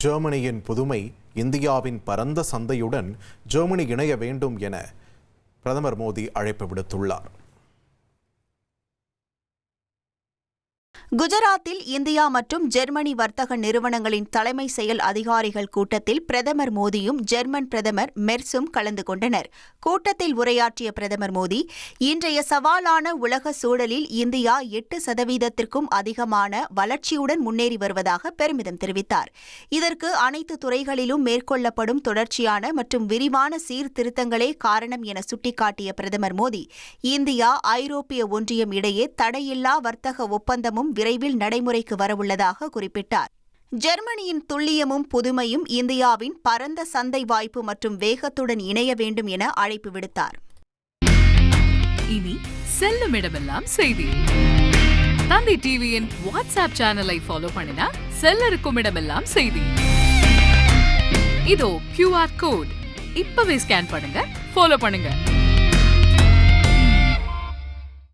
ஜெர்மனியின் புதுமை இந்தியாவின் பரந்த சந்தையுடன் ஜெர்மனி இணைய வேண்டும் என பிரதமர் மோடி அழைப்பு விடுத்துள்ளார். குஜராத்தில் இந்தியா மற்றும் ஜெர்மனி வர்த்தக நிறுவனங்களின் தலைமை செயல் அதிகாரிகள் கூட்டத்தில் பிரதமர் மோடியும் ஜெர்மன் பிரதமர் மெர்ஸும் கலந்து கொண்டனர். கூட்டத்தில் உரையாற்றிய பிரதமர் மோடி, இன்றைய சவாலான உலக சூழலில் இந்தியா 8% அதிகமான வளர்ச்சியுடன் முன்னேறி வருவதாக பெருமிதம் தெரிவித்தார். இதற்கு அனைத்து துறைகளிலும் மேற்கொள்ளப்படும் தொடர்ச்சியான மற்றும் விரிவான சீர்திருத்தங்களே காரணம் என சுட்டிக்காட்டிய பிரதமர் மோடி, இந்தியா ஐரோப்பிய ஒன்றியம் இடையே தடையில்லா வர்த்தக ஒப்பந்தமும் விரைவில் நடைமுறைக்கு வரவுள்ளதாக குறிப்பிட்டார். ஜெர்மனியின் துல்லியமும் புதுமையும் இந்தியாவின் பரந்த சந்தை வாய்ப்பு மற்றும் வேகத்துடன் இணைய வேண்டும் என அழைப்பு விடுத்தார். இனி செல்லும் இடமெல்லாம் செய்தி. தந்தி டிவியின் வாட்ஸ்அப் சேனலை ஃபாலோ பண்ணினா செல்ல இருக்கும் இடமெல்லாம் செய்தி. இதோ QR கோட் இப்பவே ஸ்கேன் பண்ணுங்க, ஃபாலோ பண்ணுங்க.